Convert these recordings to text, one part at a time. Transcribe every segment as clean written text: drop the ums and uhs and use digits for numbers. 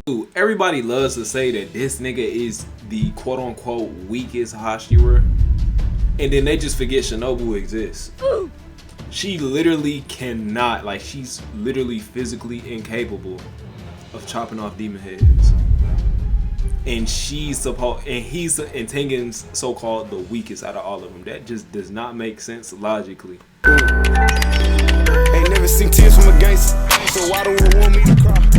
Dude, everybody loves to say that this nigga is the quote-unquote weakest Hashira, and then they just forget Shinobu exists. She literally cannot, like, she's literally physically incapable of chopping off demon heads. And he's Tengen's so-called the weakest out of all of them. That just does not make sense logically. Ain't never seen tears from a gangster, so why don't you want me to cry?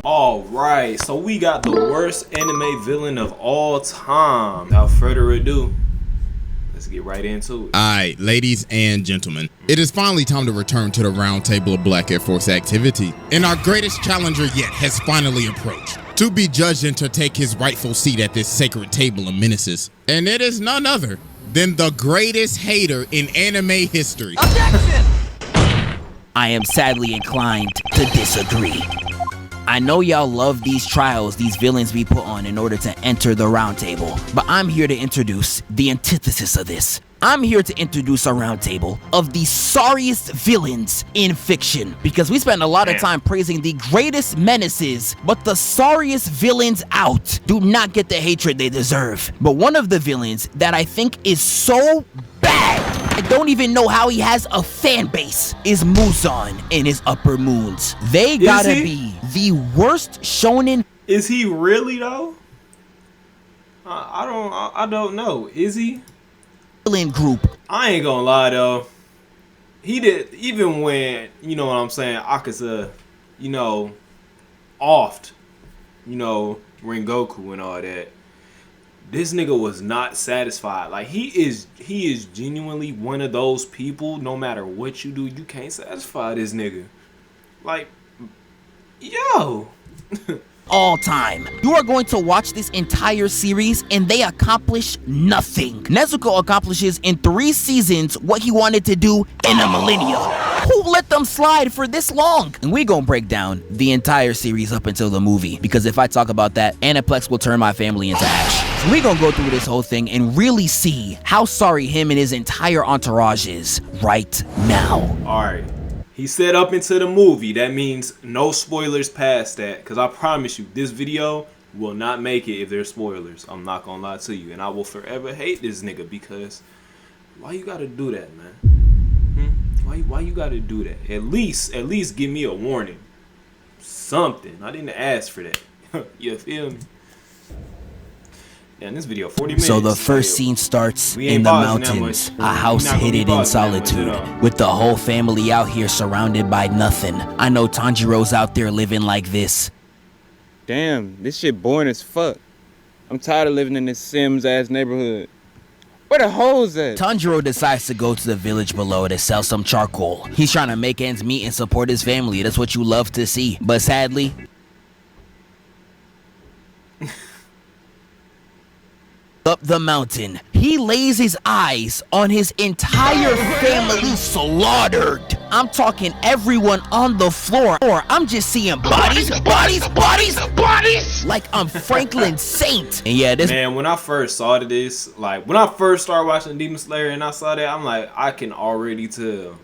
Alright, so we got the worst anime villain of all time. Without further ado, let's get right into it. Alright, ladies and gentlemen, it is finally time to return to the round table of Black Air Force activity. And our greatest challenger yet has finally approached, to be judged and to take his rightful seat at this sacred table of menaces. And it is none other than the greatest hater in anime history. Objection! I am sadly inclined to disagree. I know y'all love these trials these villains be put on in order to enter the round table, but I'm here to introduce the antithesis of this. I'm here to introduce a round table of the sorriest villains in fiction, because we spend a lot of time praising the greatest menaces, but the sorriest villains out do not get the hatred they deserve. But one of the villains that I think is so bad, I don't even know how he has a fan base, is Muzan in his Upper Moons. They gotta be the worst shonen. Is he really though? I don't know. Is he? Villain group. I ain't gonna lie though. He did, even when, you know what I'm saying, Akaza, you know, offed, you know, Rengoku and all that. This nigga was not satisfied. Like, he is genuinely one of those people, no matter what you do, you can't satisfy this nigga. Like, yo. All time. You are going to watch this entire series and they accomplish nothing. Nezuko accomplishes in 3 seasons what he wanted to do in a millennia. Who let them slide for this long? And we gonna break down the entire series up until the movie, because if I talk about that, Aniplex will turn my family into ash. So we gonna go through this whole thing and really see how sorry him and his entire entourage is right now. Alright. He said up into the movie. That means no spoilers past that. Because I promise you, this video will not make it if there's spoilers. I'm not going to lie to you. And I will forever hate this nigga, because why you got to do that, man? Why you got to do that? At least give me a warning. Something. I didn't ask for that. You feel me? Yeah, in this video, 40 minutes. So the first scene starts in the mountains, a house hidden in solitude, with the whole family out here surrounded by nothing. I know Tanjiro's out there living like this. Damn, this shit boring as fuck. I'm tired of living in this Sims-ass neighborhood. Where the hoes at? Tanjiro decides to go to the village below to sell some charcoal. He's trying to make ends meet and support his family. That's what you love to see. But sadly, up the mountain, he lays his eyes on his entire family slaughtered. I'm talking everyone on the floor. Or I'm just seeing bodies. Like I'm Franklin Saint. And yeah, this man, when I first saw this, like when I first started watching Demon Slayer and I saw that, I'm like, I can already tell.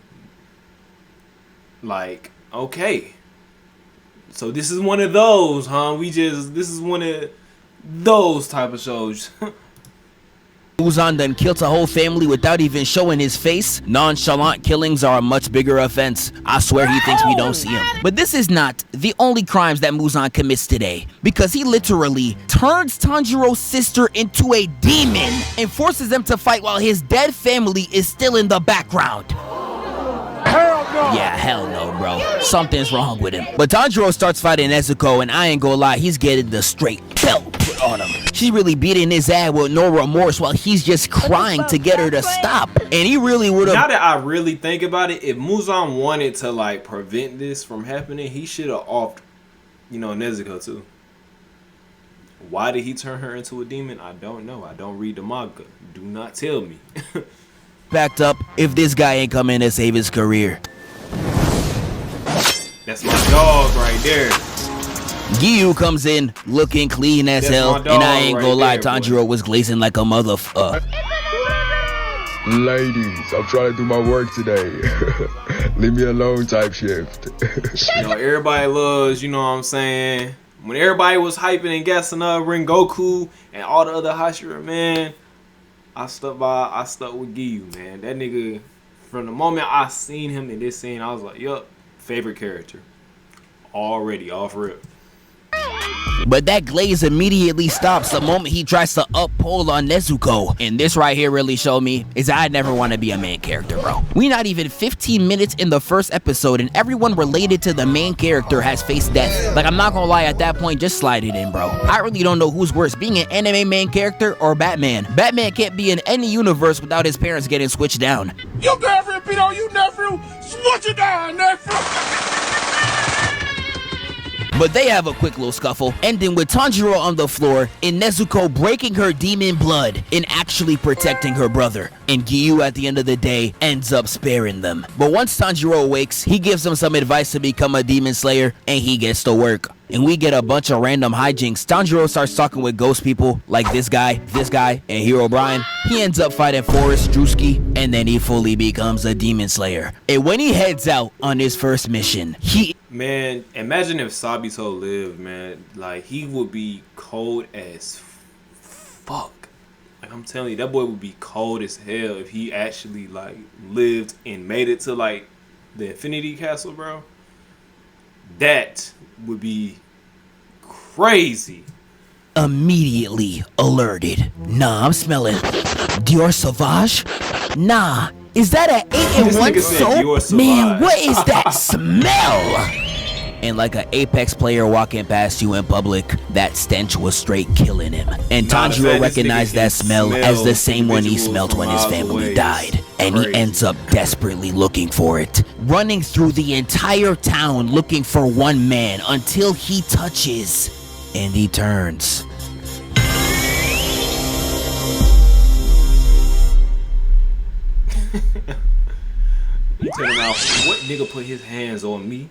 Like, okay. So this is one of those, huh? This is one of those type of shows. Muzan then killed a whole family without even showing his face. Nonchalant killings are a much bigger offense. I swear he thinks we don't see him. But this is not the only crimes that Muzan commits today, because he literally turns Tanjiro's sister into a demon and forces them to fight while his dead family is still in the background. Yeah, hell no, bro. Something's wrong with him. But Tanjiro starts fighting Nezuko, and I ain't gonna lie, he's getting the straight belt put on him. She's really beating his ass with no remorse while he's just crying to get her to stop. And he really would have. Now that I really think about it, if Muzan wanted to like prevent this from happening, he should have offed, you know, Nezuko too. Why did he turn her into a demon? I don't know. I don't read the manga. Do not tell me. Backed up if this guy ain't coming to save his career. That's my dog right there. Giyu comes in looking clean as hell, and I ain't gonna lie, Tanjiro was glazing like a motherfucker. Ladies, I'm trying to do my work today. Leave me alone type shift. You know, everybody loves, you know what I'm saying? When everybody was hyping and gassing up Rengoku and all the other Hashira, man, I stuck with Giyu, man. That nigga, from the moment I seen him in this scene, I was like, yup, favorite character. Already, off rip. But that glaze immediately stops the moment he tries to uphold on Nezuko. And this right here really showed me is I never want to be a main character, bro. We not even 15 minutes in the first episode and everyone related to the main character has faced death. Like, I'm not gonna lie, at that point, just slide it in, bro. I really don't know who's worse, being an anime main character or Batman. Batman can't be in any universe without his parents getting switched down. Your girlfriend beat on you, nephew. Switch it down, nephew. But they have a quick little scuffle, ending with Tanjiro on the floor and Nezuko breaking her demon blood and actually protecting her brother. And Giyu at the end of the day ends up sparing them. But once Tanjiro awakes, he gives him some advice to become a demon slayer and he gets to work. And we get a bunch of random hijinks. Tanjiro starts talking with ghost people like this guy, and Hero Brian. He ends up fighting Forrest Drewski, and then he fully becomes a demon slayer. And when he heads out on his first mission, Man, imagine if Sabito lived, man. Like, he would be cold as fuck. Like, I'm telling you, that boy would be cold as hell if he actually, like, lived and made it to, like, the Infinity Castle, bro. That would be crazy. Immediately alerted. Nah, I'm smelling Dior Sauvage. Nah, is that an 8-in-1 soap? Man, what is that smell? And like an Apex player walking past you in public, that stench was straight killing him. And Tanjiro recognized that smell as the same one he smelled when his family died. And he ends up desperately looking for it, running through the entire town looking for one man until he touches and he turns. You tell him out, what nigga put his hands on me?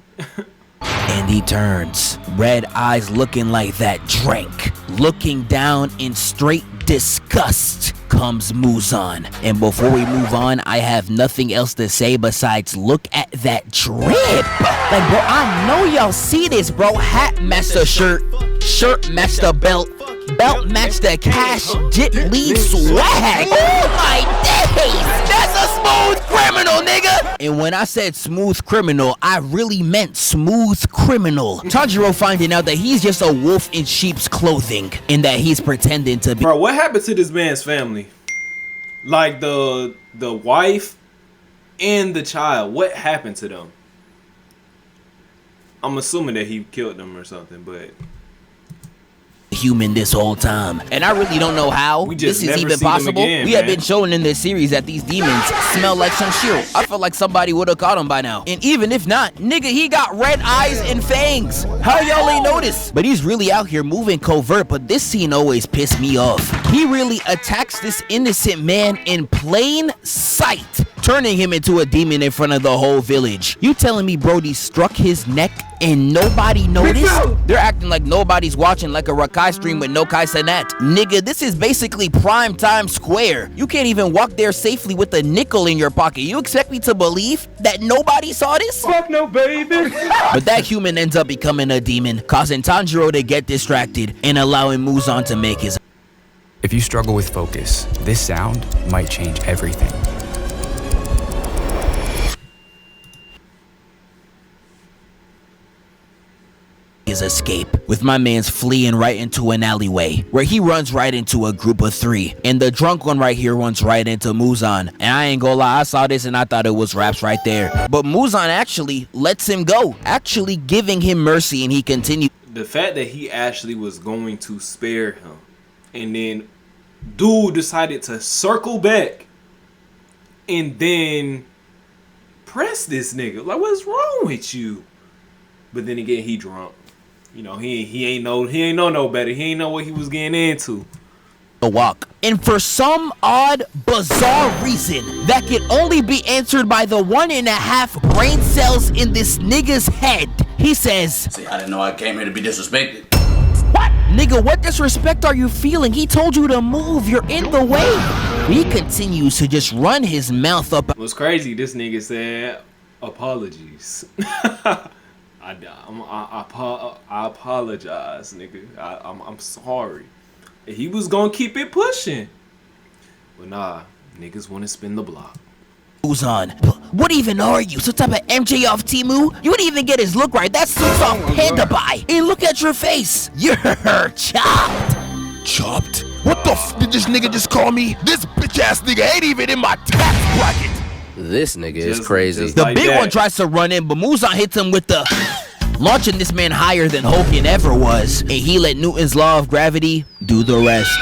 And he turns, red eyes looking like that Drake. Looking down in straight disgust comes Muzan. And before we move on, I have nothing else to say besides look at that drip. Like, bro, I know y'all see this, bro. Hat matched the shirt matched the belt matched the cash, jit lead swag. Oh my days, that's a smooth criminal, nigga. And when I said smooth criminal, I really meant smooth criminal. Tanjiro finding out that he's just a wolf in sheep's clothing and that he's pretending to be. Bro, what happened to this man's family? Like the wife and the child, what happened to them? I'm assuming that he killed them or something, but human this whole time, and I really don't know how this is even possible. We have been shown in this series that these demons smell like Shanshiro. I feel like somebody would have caught him by now. And even if not, nigga, he got red eyes and fangs. How y'all ain't noticed? But he's really out here moving covert, but this scene always pissed me off. He really attacks this innocent man in plain sight, turning him into a demon in front of the whole village. You telling me Brody struck his neck and nobody noticed? They're acting like nobody's watching, like a Rakai stream with no Kai Sanet. Nigga, this is basically prime time square. You can't even walk there safely with a nickel in your pocket. You expect me to believe that nobody saw this? Fuck no, baby. But that human ends up becoming a demon, causing Tanjiro to get distracted and allowing Muzan to make his. If you struggle with focus, this sound might change everything. His escape, with my man's fleeing right into an alleyway where he runs right into a group of 3, and the drunk one right here runs right into Muzan. And I ain't gonna lie, I saw this and I thought it was raps right there, but Muzan actually lets him go, actually giving him mercy, and he continued. The fact that he actually was going to spare him, and then dude decided to circle back and then press this nigga. Like, what's wrong with you? But then again, he drunk. You know, he ain't know no better. He ain't know what he was getting into. A walk. And for some odd, bizarre reason that can only be answered by the 1.5 brain cells in this nigga's head, he says, See, I didn't know I came here to be disrespected. What? Nigga, what disrespect are you feeling? He told you to move. You're in the way. He continues to just run his mouth up. What's crazy, this nigga said apologies. I apologize, nigga. I'm sorry. He was gonna keep it pushing. But nah, niggas wanna spin the block. On. What even are you? Some type of MJ off Timu? You wouldn't even get his look right. That suit's off Panda Buy. And look at your face. You're chopped. Chopped? What the f did this nigga just call me? This bitch ass nigga ain't even in my tax bracket. This nigga is crazy. The like big that. one tries to run in, but Muzan hits him with the launching this man higher than Hogan ever was. And he let Newton's law of gravity do the rest,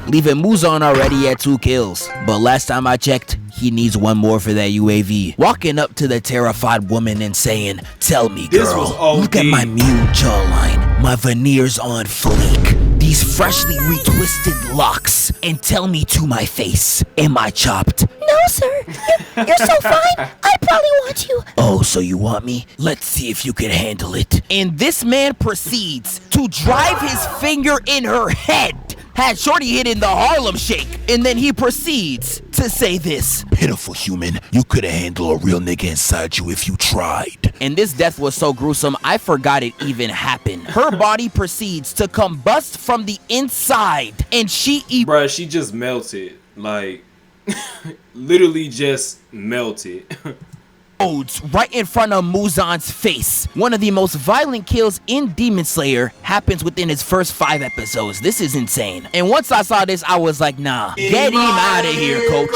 leaving Muzan already at 2 kills. But last time I checked, he needs 1 more for that UAV. Walking up to the terrified woman and saying, "Tell me, This was girl, OD. look at my mute jawline, my veneers on fleek, these freshly retwisted locks, and tell me to my face, am I chopped?" No, sir. You're so fine. I probably want you. Oh, so you want me? Let's see if you can handle it. And this man proceeds to drive his finger in her head. Had Shorty hitting the Harlem Shake. And then he proceeds to say this: Pitiful human, you could've handled a real nigga inside you if you tried. And this death was so gruesome, I forgot it even happened. Her body proceeds to combust from the inside. And she Bruh, she just melted. Like, literally just melted. explodes right in front of Muzan's face. One of the most violent kills in Demon Slayer happens within its first 5 episodes. This is insane. And once I saw this, I was like, nah, get him out of here, coach.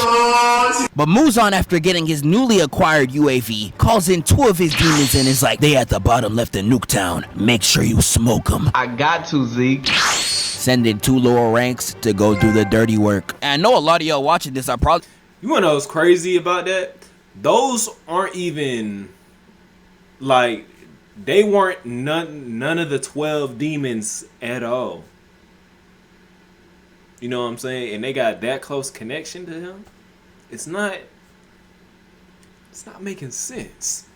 But Muzan, after getting his newly acquired UAV, calls in 2 of his demons and is like, they at the bottom left in Nuketown. Make sure you smoke them. I got to, Zeke. Sending 2 lower ranks to go do the dirty work. And I know a lot of y'all watching this are probably... You wanna know what's crazy about that? Those aren't even, like, they weren't none of the 12 demons at all. You know what I'm saying? And they got that close connection to him. It's not making sense.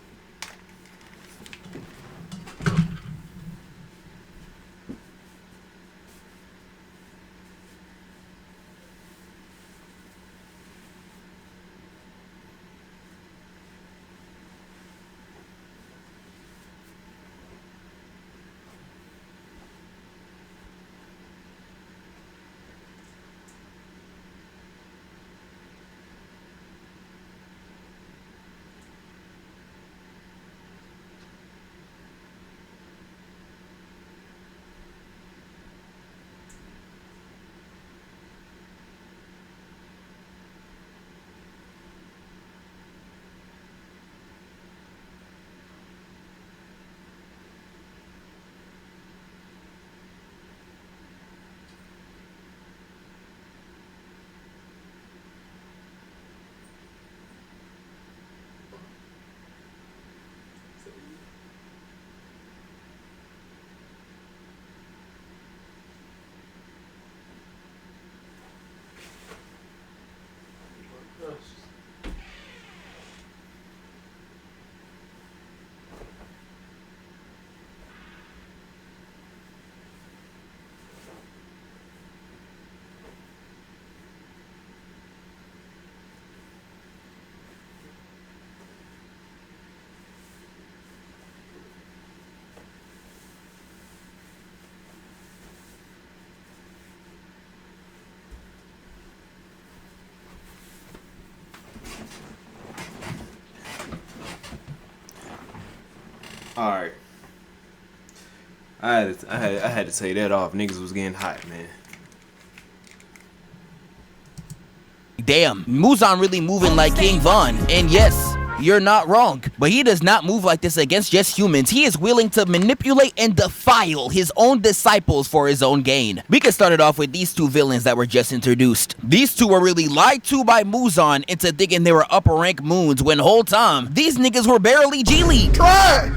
All right, I had to take that off. Niggas was getting hot, man. Damn, Muzan really moving like King Von. And yes, you're not wrong, but he does not move like this against just humans. He is willing to manipulate and defile his own disciples for his own gain. We can start it off with these 2 villains that were just introduced. These 2 were really lied to by Muzan into thinking they were upper rank moons when whole time these niggas were barely G League.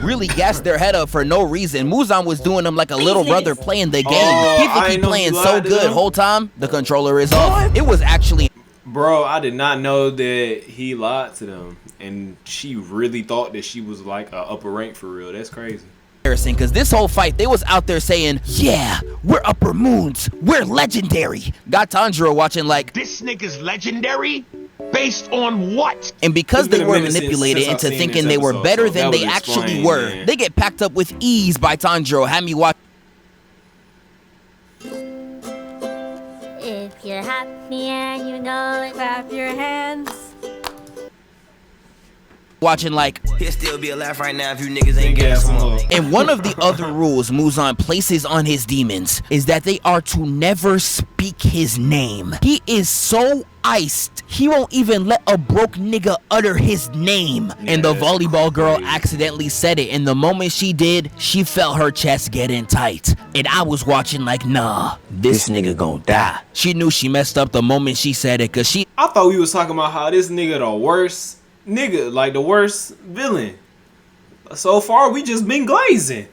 Really gassed their head up for no reason. Muzan was doing them like a little brother playing the game. He think he playing so good whole time the controller is off. It was actually... Bro, I did not know that he lied to them. And she really thought that she was like a upper rank for real. That's crazy. embarrassing because this whole fight, they was out there saying, yeah, we're upper moons, we're legendary. Got Tanjiro watching like, This nigga's legendary? Based on what? and because It's been they a were minute manipulated since I've into seen thinking this they were episode, better so than that they was actually explained, were. yeah. They get packed up with ease by Tanjiro. Had me watch. If you're happy and you know it, clap your hands. Watching like, He'll still be alive right now if you niggas ain't getting some more. and one of the other rules Muzan places on his demons is that they are to never speak his name. He is so iced, he won't even let a broke nigga utter his name. And the volleyball girl accidentally said it, and the moment she did, she felt her chest getting tight. And I was watching like, nah, this nigga gon' die. She knew she messed up the moment she said it, cause she I thought we was talking about how this nigga the worst nigga, like the worst villain. So far, we just been glazing.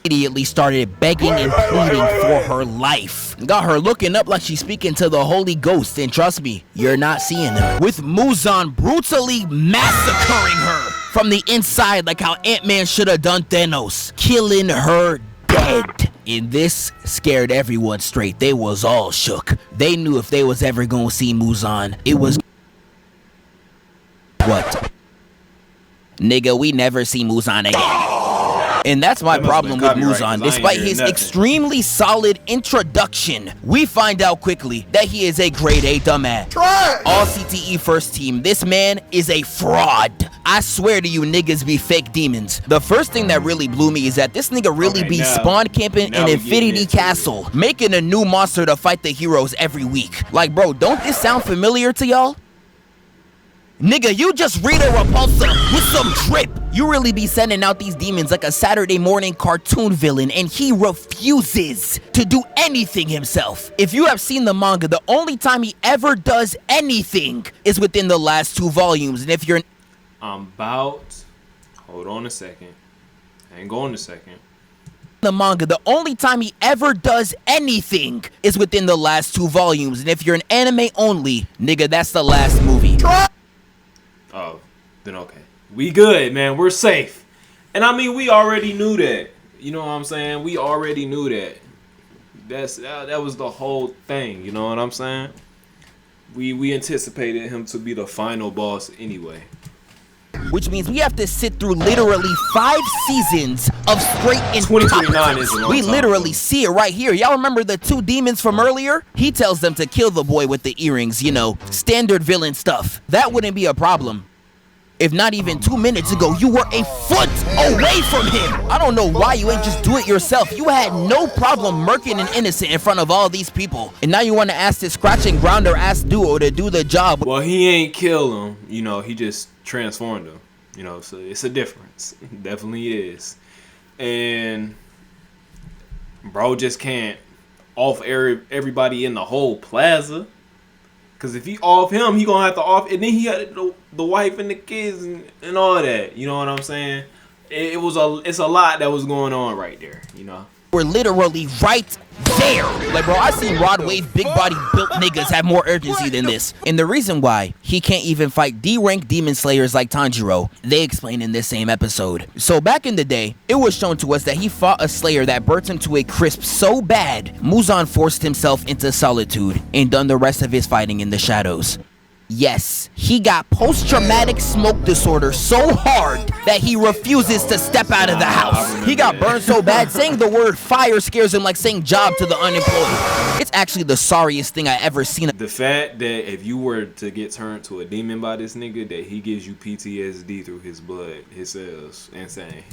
immediately started begging and pleading for her life. Got her looking up like she's speaking to the Holy Ghost, and trust me, you're not seeing him. With Muzan brutally massacring her from the inside like how Ant-Man should have done Thanos, killing her dead. And this scared everyone straight. They was all shook. They knew if they was ever gonna see Muzan, it was what? Nigga, we never see Muzan again. And that's my problem with Muzan. Despite his extremely solid introduction, we find out quickly that he is a grade A dumbass. All CTE first team, this man is a fraud. I swear to you, niggas be fake demons. The first thing that really blew me is that this nigga really be spawn camping in Infinity Castle, making a new monster to fight the heroes every week. Like, bro, don't this sound familiar to y'all? Nigga, you just read a repulsor with some drip. You really be sending out these demons like a Saturday morning cartoon villain, and he refuses to do anything himself. If you have seen the manga, the only time he ever does anything is within the last 2 volumes. And if you're hold on a second. Hang on a second. The manga, the only time he ever does anything is within the last 2 volumes. And if you're an anime only, nigga, that's the last movie. Oh, then okay. We good, man. We're safe. And I mean, we already knew that. You know what I'm saying? We already knew that. That was the whole thing. You know what I'm saying? We anticipated him to be the final boss anyway. Which means we have to sit through literally 5 seasons of straight in 2029 is a long We time. literally see it right here. Y'all remember the 2 demons from earlier? He tells them to kill the boy with the earrings, you know, standard villain stuff. That wouldn't be a problem. If not even 2 minutes ago, you were a foot away from him. I don't know why you ain't just do it yourself. You had no problem murking an innocent in front of all these people. And now you want to ask this scratching grounder ass duo to do the job. Well, he ain't kill him. You know, he just transformed him. You know, so it's a difference. Definitely is. And bro just can't off everybody in the whole plaza. Cause if he off him, he gonna have to off, and then he had the wife and the kids and all that. You know what I'm saying? It's a lot that was going on right there. You know. We're literally right there. Like, bro, I seen Rod Wave big body built niggas have more urgency than this. And the reason why he can't even fight D-rank demon slayers like Tanjiro, they explain in this same episode. So back in the day, it was shown to us that he fought a slayer that burnt him to a crisp so bad, Muzan forced himself into solitude and done the rest of his fighting in the shadows. Yes, he got post-traumatic smoke disorder so hard that he refuses to step out of the house. He got burned so bad, saying the word fire scares him like saying job to the unemployed. It's actually the sorriest thing I ever seen. The fact that if you were to get turned to a demon by this nigga, that he gives you PTSD through his blood, his cells, insane.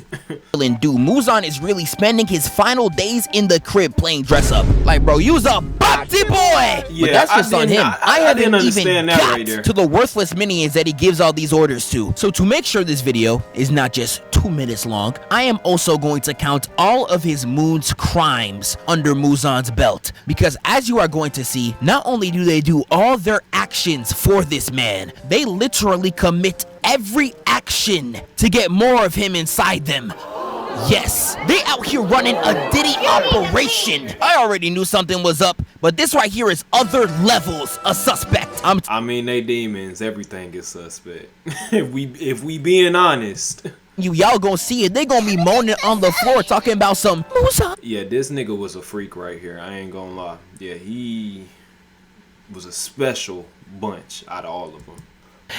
Dude, Muzan is really spending his final days in the crib playing dress up. Like, bro, you's a body boy! Yeah, but that's just on him. I haven't even that got right there. to the worthless minions that he gives all these orders to. So to make sure this video is not just 2 minutes long, I am also going to count all of his moon's crimes under Muzan's belt. Because as you are going to see, not only do they do all their actions for this man, they literally commit every action to get more of him inside them. Yes, they out here running a Diddy operation. I already knew something was up, but this right here is other levels of suspect. I mean, they demons. Everything is suspect. if we being honest. Y'all gonna see it. They gonna be moaning on the floor talking about some Musa. Yeah, this nigga was a freak right here. I ain't gonna lie. Yeah, he was a special bunch out of all of them.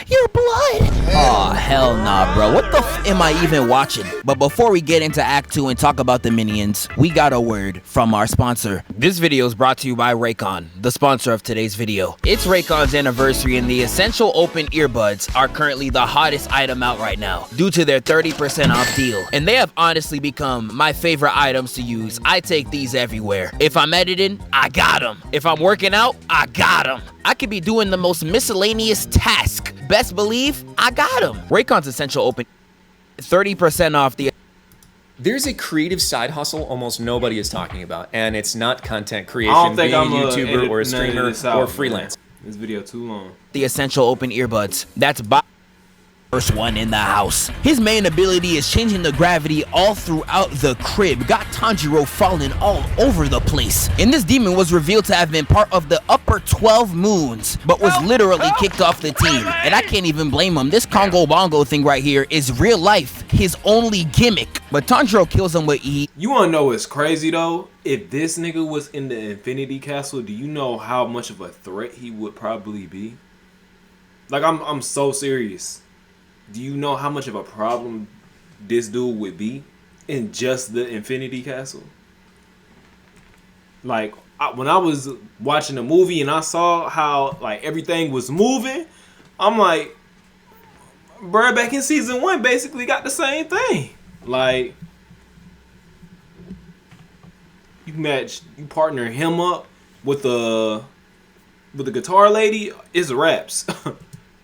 Your blood! Oh, hell nah, bro. What the f am I even watching? But before we get into Act 2 and talk about the Minions, we got a word from our sponsor. This video is brought to you by Raycon, the sponsor of today's video. It's Raycon's anniversary and the Essential Open Earbuds are currently the hottest item out right now due to their 30% off deal. And they have honestly become my favorite items to use. I take these everywhere. If I'm editing, I got them. If I'm working out, I got them. I could be doing the most miscellaneous task. Best believe I got them. Raycon's Essential Open 30% off the. There's a creative side hustle almost nobody is talking about, and it's not content creation, I don't think being I'm a YouTuber or a streamer or freelance. This video too long. The Essential Open Earbuds. That's first one in the house. His main ability is changing the gravity all throughout the crib. Got Tanjiro falling all over the place. And this demon was revealed to have been part of the upper 12 moons, but was literally kicked off the team. And I can't even blame him. This Congo Bongo thing right here is real life, his only gimmick. But Tanjiro kills him with E. You wanna know what's crazy though? If this nigga was in the Infinity Castle, do you know how much of a threat he would probably be? Like, I'm so serious. Do you know how much of a problem this dude would be in just the Infinity Castle? Like, when I was watching the movie and I saw how, like, everything was moving, I'm like, bruh, back in season 1 basically got the same thing. Like, you partner him up with the guitar lady, it's raps.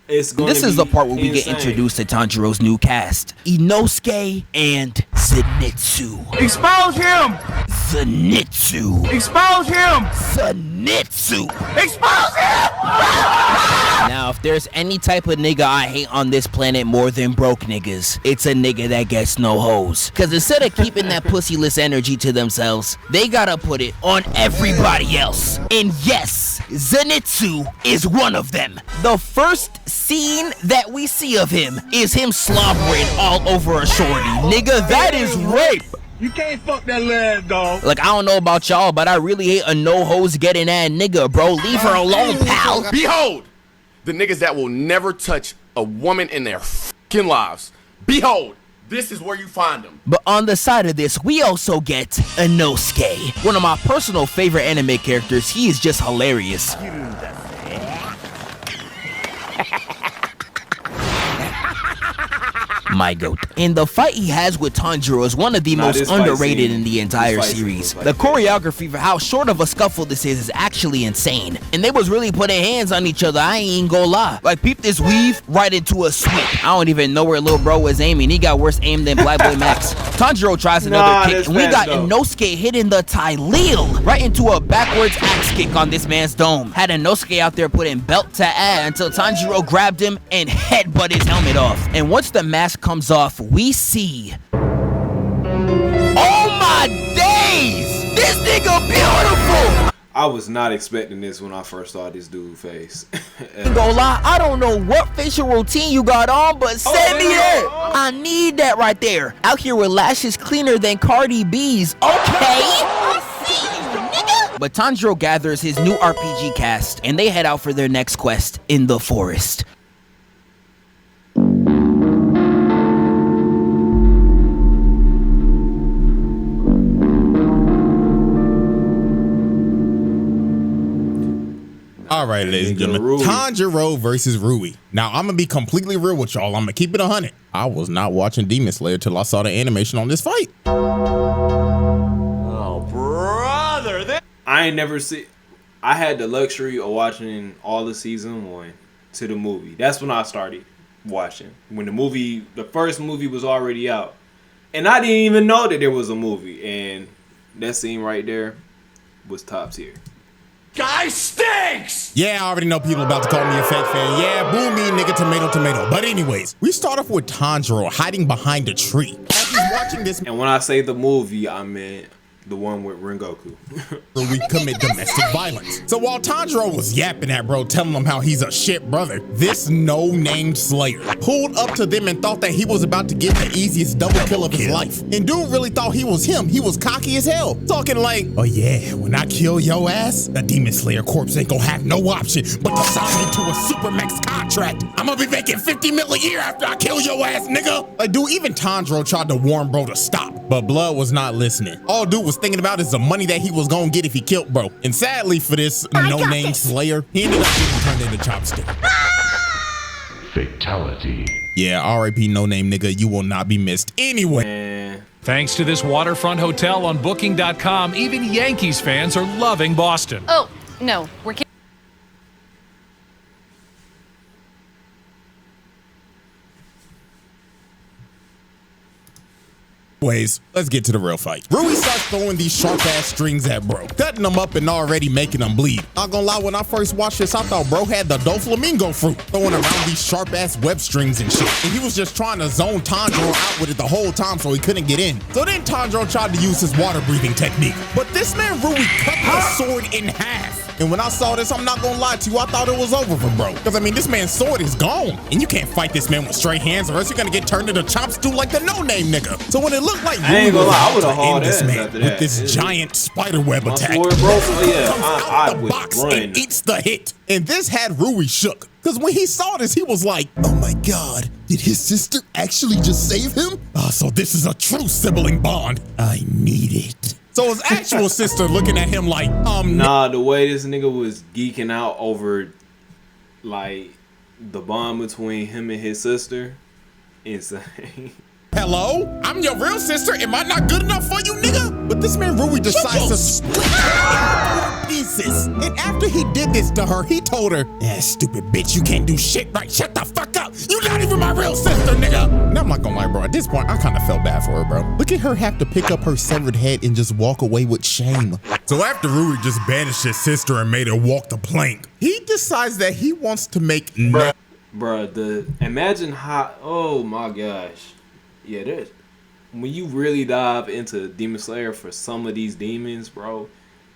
This is the part where we get introduced to Tanjiro's new cast, Inosuke and Zenitsu. Expose him! Zenitsu. Expose him! Zenitsu. Expose him! Now, if there's any type of nigga I hate on this planet more than broke niggas, it's a nigga that gets no hoes. Cause instead of keeping that pussyless energy to themselves, they gotta put it on everybody else. And yes, Zenitsu is one of them. The first scene that we see of him is him slobbering all over a shorty. Nigga, that is rape. You can't fuck that lad, dog. Like, I don't know about y'all, but I really hate a no hoes getting that nigga, bro. Leave her alone, pal. Behold, the niggas that will never touch a woman in their fucking lives. Behold, this is where you find them. But on the side of this, we also get Inosuke, one of my personal favorite anime characters. He is just hilarious. My goat. And the fight he has with Tanjiro is one of the most underrated in the entire series. The choreography for how short of a scuffle this is actually insane. And they was really putting hands on each other, I ain't gonna lie. Like, peep this weave right into a sweep. I don't even know where little bro was aiming. He got worse aim than Black Boy Max. Tanjiro tries another kick, and we got Inosuke hitting the Tyleel right into a backwards axe kick on this man's dome. Had Inosuke out there putting belt to ass until Tanjiro grabbed him and headbutt his helmet off. And once the mask comes off, we see, oh my days, this nigga beautiful. I was not expecting this when I first saw this dude's face. Ain't gonna lie, I don't know what facial routine you got on, but send me that. I need that right there. Out here with lashes cleaner than Cardi B's. Okay. I see you, nigga. But Tanjiro gathers his new RPG cast, and they head out for their next quest in the forest. All right, ladies and gentlemen, Tanjiro versus Rui. Now, I'm gonna be completely real with y'all. I'm gonna keep it 100. I was not watching Demon Slayer till I saw the animation on this fight. Oh, brother. I ain't never see. I had the luxury of watching all the season 1 to the movie. That's when I started watching. When the first movie was already out. And I didn't even know that there was a movie. And that scene right there was top tier. Guy stinks! Yeah, I already know people about to call me a fake fan. Yeah, boo me, nigga, tomato, tomato. But anyways, we start off with Tanjiro hiding behind a tree. As he's watching this. And when I say the movie, I meant The one with Rengoku. We commit domestic violence. So while Tanjiro was yapping at bro, telling him how he's a shit brother, this no-named slayer pulled up to them and thought that he was about to get the easiest double kill of his life. And dude really thought he was him. He was cocky as hell, talking like, oh yeah, when I kill your ass, the Demon Slayer corpse ain't gonna have no option but to sign into a Supermax contract. I'm gonna be making 50 mil a year after I kill your ass, nigga. Like, dude, even Tanjiro tried to warn bro to stop, but Blood was not listening. All dude was thinking about is the money that he was gonna get if he killed bro. And sadly for this no-name slayer, he ended up getting turned into Chopstick. Fatality. Yeah, R.I.P. no-name nigga, you will not be missed anyway. Thanks to this waterfront hotel on Booking.com, even Yankees fans are loving Boston. Oh, no, we're kidding. Anyways, let's get to the real fight. Rui starts throwing these sharp-ass strings at bro, cutting them up and already making them bleed. Not gonna lie, when I first watched this, I thought bro had the Doflamingo fruit, throwing around these sharp-ass web strings and shit. And he was just trying to zone Tanjiro out with it the whole time so he couldn't get in. So then Tanjiro tried to use his water-breathing technique. But this man Rui cut the sword in half. And when I saw this, I'm not gonna lie to you, I thought it was over for bro. Because I mean, this man's sword is gone. And you can't fight this man with straight hands or else you're gonna get turned into chop stew like the no-name nigga. So when it looked like I ain't gonna lie, I would've hauled this ass man after with that. this giant spider web My attack, sword broke, so yeah, comes out I the would box run. and eats the hit. And this had Rui shook. Because when he saw this, he was like, oh my God, did his sister actually just save him? So this is a true sibling bond. I need it. So his actual sister looking at him like, nah, the way this nigga was geeking out over, like, the bond between him and his sister, insane. hello? I'm your real sister. Am I not good enough for you, nigga? But this man Rui decides to split her into pieces. And after he did this to her, he told her, yeah, stupid bitch, you can't do shit right. Shut the fuck up. You're not even my real sister, nigga. And I'm not gonna lie, bro. At this point, I kind of felt bad for her, bro. Look at her have to pick up her severed head and just walk away with shame. So after Rui just banished his sister and made her walk the plank, he decides that he wants to make Bruh, imagine how, oh my gosh. Yeah, there's, when you really dive into Demon Slayer for some of these demons, bro,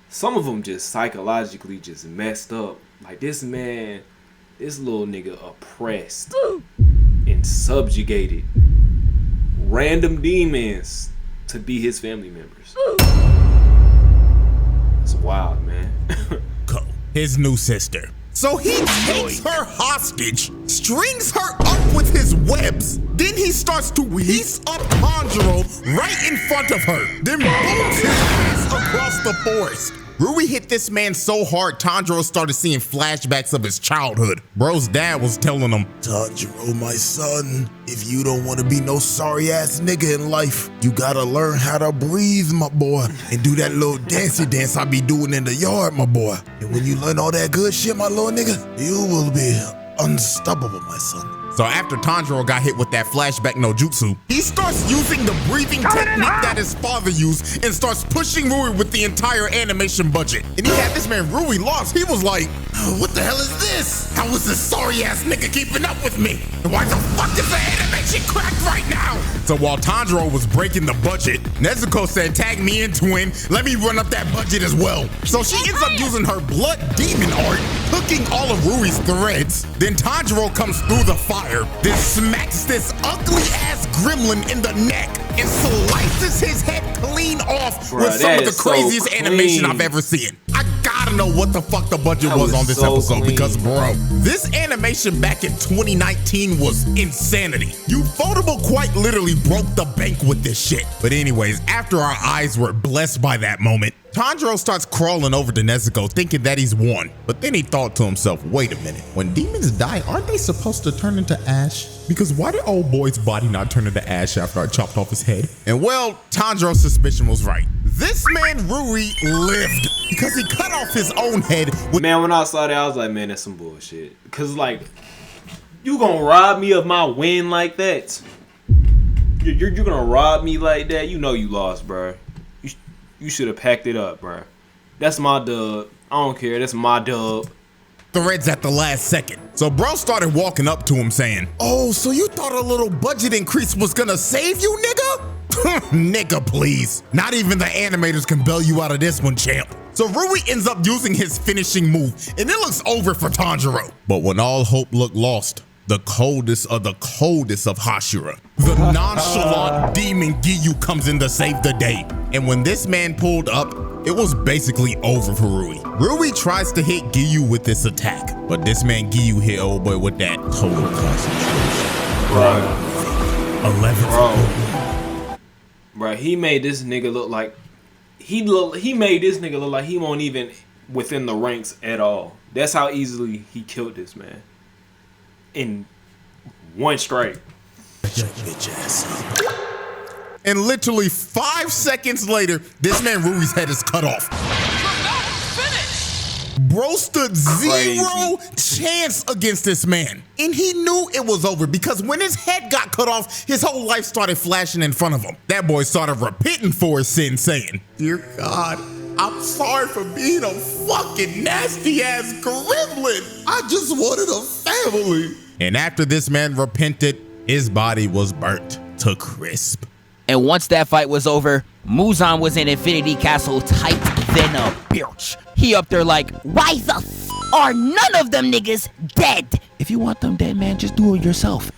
some of them just psychologically just messed up. Like this man, this little nigga oppressed and subjugated random demons to be his family members. It's wild, man. His new sister. So he takes her hostage, strings her up with his webs, then he starts to piece up Tanjiro right in front of her, then booms his ass across the forest. Rui hit this man so hard, Tanjiro started seeing flashbacks of his childhood. Bro's dad was telling him, Tanjiro, my son, if you don't want to be no sorry ass nigga in life, you gotta learn how to breathe, my boy, and do that little dancey dance I be doing in the yard, my boy. And when you learn all that good shit, my little nigga, you will be unstoppable, my son. So after Tanjiro got hit with that flashback no jutsu, he starts using the breathing technique that his father used and starts pushing Rui with the entire animation budget. And he had this man Rui lost. He was like, oh, what the hell is this? How is this sorry ass nigga keeping up with me? And why the fuck is the animation cracked right now? So while Tanjiro was breaking the budget, Nezuko said, tag me in, twin. Let me run up that budget as well. So she ends up using her blood demon art, hooking all of Rui's threads. Then Tanjiro comes through the fire, then smacks this ugly ass gremlin in the neck and slices his head clean off with some of the craziest animation I've ever seen. I gotta know what the fuck the budget was on this episode because, bro, this animation back in 2019 was insanity. Ufotable quite literally broke the bank with this shit. But anyways, after our eyes were blessed by that moment, Tanjiro starts crawling over to Nezuko thinking that he's won. But then he thought to himself, wait a minute, when demons die, aren't they supposed to turn into ash? Because why did old boy's body not turn into ash after I chopped off his head? And well, Tanjiro's suspicion was right. This man Rui lived because he cut off his own head. Man, when I saw that, I was like, man, that's some bullshit. Cause like, you gonna rob me of my win like that? You're gonna rob me like that? You know you lost, bro. You should have packed it up, bro. That's my dub. I don't care. That's my dub. Threads at the last second. So bro started walking up to him saying, oh, so you thought a little budget increase was gonna save you, nigga? Nigga, please. Not even the animators can bail you out of this one, champ. So Rui ends up using his finishing move, and it looks over for Tanjiro. But when all hope looked lost, the coldest of Hashira, the nonchalant demon Giyu comes in to save the day. And when this man pulled up, it was basically over for Rui. Rui tries to hit Giyu with this attack, but this man Giyu hit old boy with that total concentration. 11. Bro, he made this nigga look like he made this nigga look like he won't even within the ranks at all. That's how easily he killed this man. In one strike. And literally 5 seconds later, this man Rui's head is cut off. Bro stood zero chance against this man. And he knew it was over because when his head got cut off, his whole life started flashing in front of him. That boy started repenting for his sin, saying, "Dear God, I'm sorry for being a fucking nasty ass gremlin. I just wanted a family." And after this man repented, his body was burnt to crisp. And once that fight was over, Muzan was in Infinity Castle tight than a bitch. He up there like, why the f are none of them niggas dead? If you want them dead, man, just do it yourself.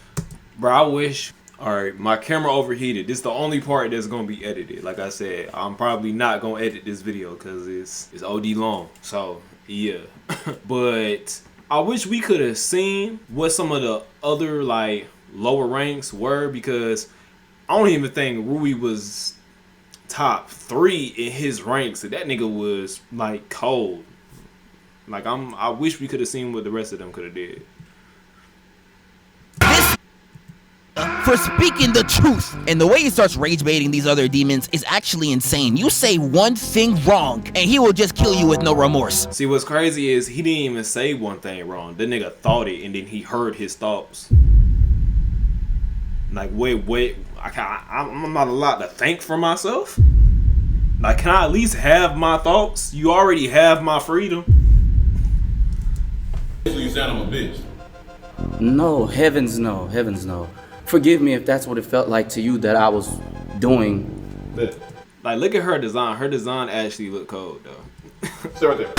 Bro, I wish. Alright, my camera overheated. This is the only part that's gonna be edited. Like I said, I'm probably not gonna edit this video because it's OD long. So yeah. But I wish we could have seen what some of the other like lower ranks were, because I don't even think Rui was top 3 in his ranks. That nigga was like cold. Like I wish we could have seen what the rest of them could have did. For speaking the truth. And the way he starts rage baiting these other demons is actually insane. You say one thing wrong and he will just kill you with no remorse. See, what's crazy is he didn't even say one thing wrong. The nigga thought it and then he heard his thoughts. Like, wait, I'm not allowed to think for myself? Like, can I at least have my thoughts? You already have my freedom. You sound I'm a bitch. No, heavens no, heavens no. Forgive me if that's what it felt like to you that I was doing. Like, look at her design. Her design actually look cold, though. Stay right there.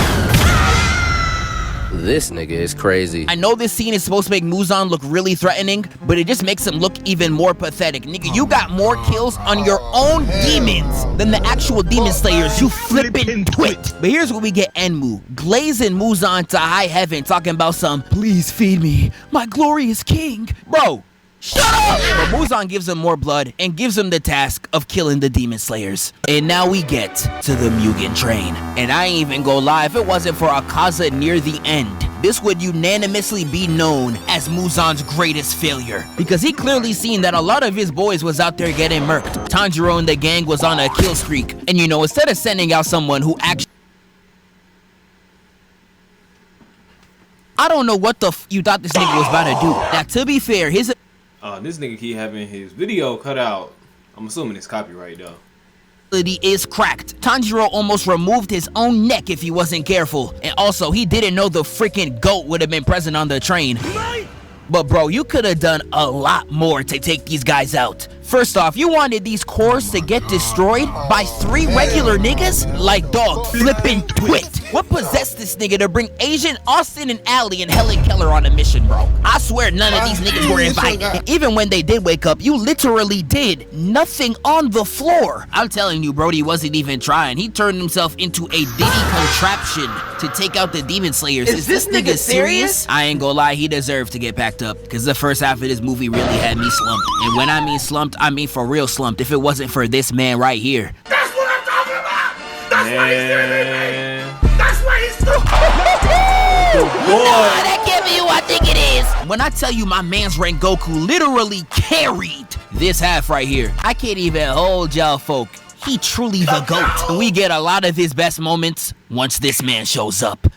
This nigga is crazy. I know this scene is supposed to make Muzan look really threatening, but it just makes him look even more pathetic. Nigga, you got more kills on your own demons than the actual demon slayers, you flippin' twit. But here's where we get Enmu, glazing Muzan to high heaven, talking about some, please feed me, my glorious king. Bro, shut up! But Muzan gives him more blood and gives him the task of killing the demon slayers. And now we get to the Mugen train. And I ain't even gonna lie, if it wasn't for Akaza near the end, this would unanimously be known as Muzan's greatest failure. Because he clearly seen that a lot of his boys was out there getting murked. Tanjiro and the gang was on a kill streak. And you know, instead of sending out someone who actually... I don't know what the f you thought this nigga was about to do. Now, to be fair, his... This nigga keep having his video cut out. I'm assuming it's copyright though. Is cracked. Tanjiro almost removed his own neck if he wasn't careful. And also, he didn't know the freaking goat would have been present on the train. But bro, you could have done a lot more to take these guys out. First off, you wanted these cores to get destroyed by 3 regular niggas? Like, dog, flippin' twit. What possessed this nigga to bring Asian, Austin, and Allie and Helen Keller on a mission, bro? I swear none of these niggas were invited. And even when they did wake up, you literally did nothing on the floor. I'm telling you, Brody wasn't even trying. He turned himself into a Diddy contraption to take out the demon slayers. Is this nigga serious? I ain't gonna lie, he deserved to get packed up, because the first half of this movie really had me slumped. And when I mean slumped, I mean for real slumped. If it wasn't for this man right here. That's what I'm talking about! That's why he's still there! That's why he's still Nah, that can't be who I think it is. When I tell you my man's Rengoku literally carried this half right here, I can't even hold y'all folk. He truly the GOAT. And we get a lot of his best moments once this man shows up.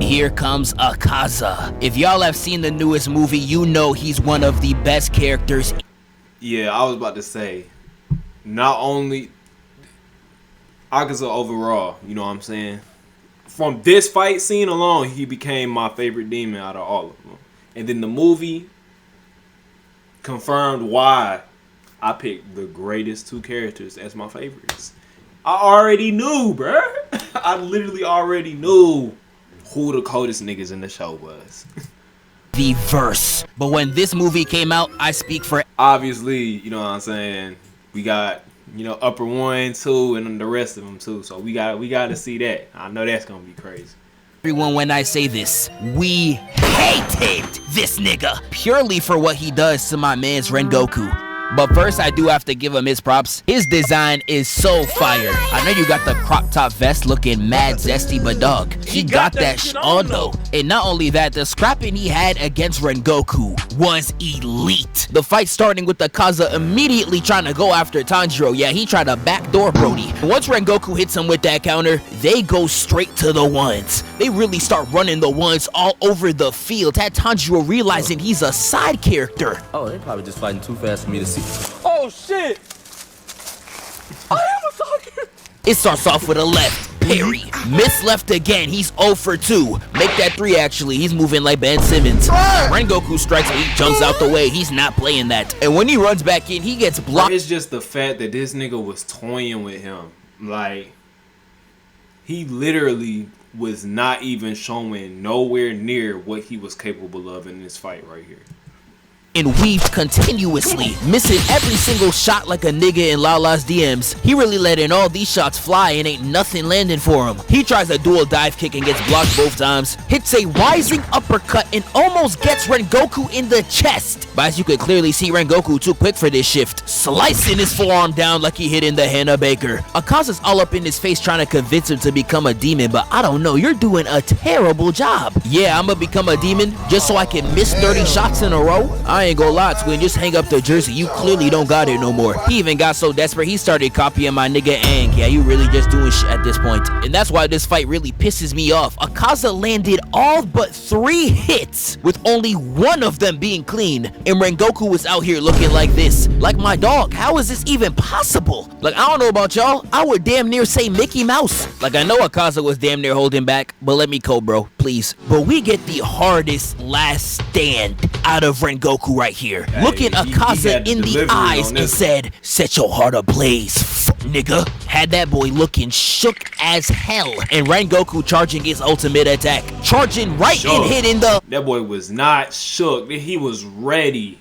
Here comes Akaza. If y'all have seen the newest movie, you know he's one of the best characters. Yeah, I was about to say, not only Akaza overall, you know what I'm saying? From this fight scene alone, he became my favorite demon out of all of them. And then the movie, confirmed why I picked the greatest 2 characters as my favorites. I already knew, bruh. I literally already knew who the coldest niggas in the show was. The verse. But when this movie came out, I speak for obviously, you know what I'm saying, we got, you know, upper 1, 2, and the rest of them too. So we got to see that. I know that's gonna be crazy. Everyone when I say this. We hated this nigga purely for what he does to my man's Rengoku. But first, I do have to give him his props. His design is so fire. I know you got the crop top vest looking mad zesty, but dog, he got that shit on though. And not only that, the scrapping he had against Rengoku was elite. The fight starting with the Akaza immediately trying to go after Tanjiro. Yeah, he tried to backdoor Brody. Once Rengoku hits him with that counter, they go straight to the ones. They really start running the ones all over the field. Had Tanjiro realizing he's a side character. Oh, they probably just fighting too fast for me to see. Oh shit! I am a soccer. It starts off with a left, parry, miss left again, he's 0 for 2. Make that 3 actually, he's moving like Ben Simmons. Rengoku strikes and he jumps out the way, he's not playing that. And when he runs back in, he gets blocked. It's just the fact that this nigga was toying with him. Like, he literally was not even showing nowhere near what he was capable of in this fight right here. And weaved continuously, missing every single shot like a nigga in Lala's DMs. He really letting all these shots fly and ain't nothing landing for him. He tries a dual dive kick and gets blocked both times. Hits a rising uppercut and almost gets Rengoku in the chest. But as you could clearly see, Rengoku too quick for this shift. Slicing his forearm down like he hit in the Hannah Baker. Akaza's all up in his face trying to convince him to become a demon, but I don't know, you're doing a terrible job. Yeah, I'ma become a demon just so I can miss 30 shots in a row? I ain't gonna lie, twin, just hang up the jersey. You clearly don't got it no more. He even got so desperate he started copying my nigga Aang. Yeah, you really just doing shit at this point. And that's why this fight really pisses me off. Akaza landed all but 3 hits, with only 1 of them being clean. And Rengoku was out here looking like this. Like my dog, how is this even possible? Like, I don't know about y'all, I would damn near say Mickey Mouse. Like, I know Akaza was damn near holding back, but let me go, bro, please. But we get the hardest last stand out of Rengoku right here. Looking Akaza in the eyes and said, set your heart ablaze, nigga. Had that boy looking shook as hell. And Rengoku charging his ultimate attack. Charging right and hitting the... That boy was not shook. He was ready.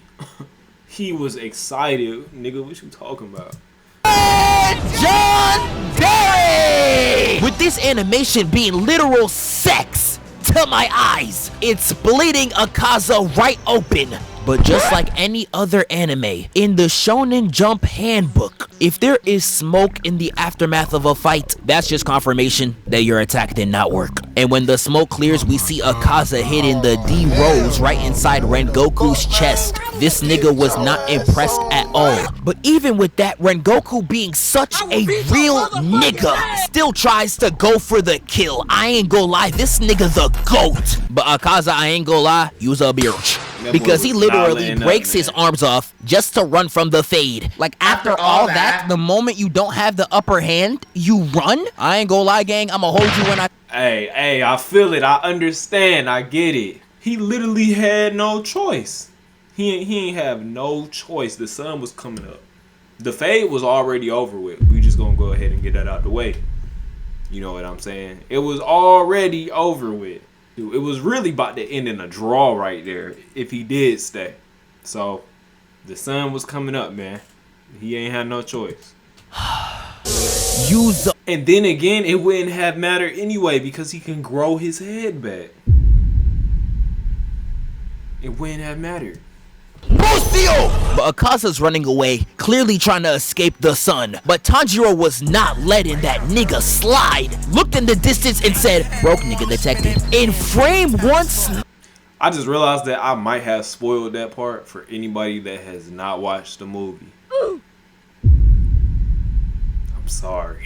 He was excited. Nigga, what you talking about? John Derry! With this animation being literal sex to my eyes, it's bleeding Akaza right open. But just like any other anime, in the Shonen Jump handbook, if there is smoke in the aftermath of a fight, that's just confirmation that your attack did not work. And when the smoke clears, we see Akaza hitting the D-Rose right inside Rengoku's chest. This nigga was not impressed at all. But even with that, Rengoku being such a real nigga, still tries to go for the kill. I ain't gonna lie, this nigga the GOAT. But Akaza, I ain't gonna lie, use a bitch. Because he literally breaks his arms off just to run from the fade. Like, after all that, the moment you don't have the upper hand, you run? I ain't gonna lie, gang, I'ma hold you when I... Hey, I feel it. I understand. I get it. He literally had no choice. He ain't have no choice. The sun was coming up. The fade was already over with. We just gonna go ahead and get that out the way. You know what I'm saying? It was already over with. It was really about to end in a draw right there if he did stay. So, the sun was coming up, man. He ain't had no choice. And then again, it wouldn't have mattered anyway because he can grow his head back. It wouldn't have mattered. But Akaza's running away, clearly trying to escape the sun. But Tanjiro was not letting that nigga slide. Looked in the distance and said, broke nigga detected. In frame once. I just realized that I might have spoiled that part for anybody that has not watched the movie. I'm sorry.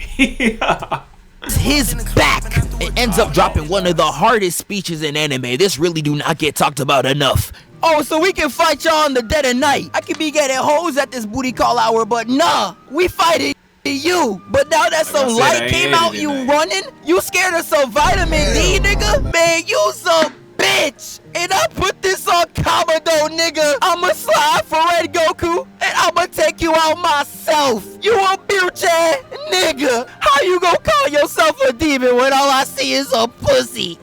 His back. It ends up dropping one of the hardest speeches in anime. This really do not get talked about enough. Oh, so we can fight y'all in the dead of night. I could be getting hoes at this booty call hour, but nah, we fighting you. But now that some light came out, you running? You scared of some vitamin D, nigga? Man, you some bitch. And I put this on Commodore, nigga. I'ma slide for Red even when all I see is a pussy.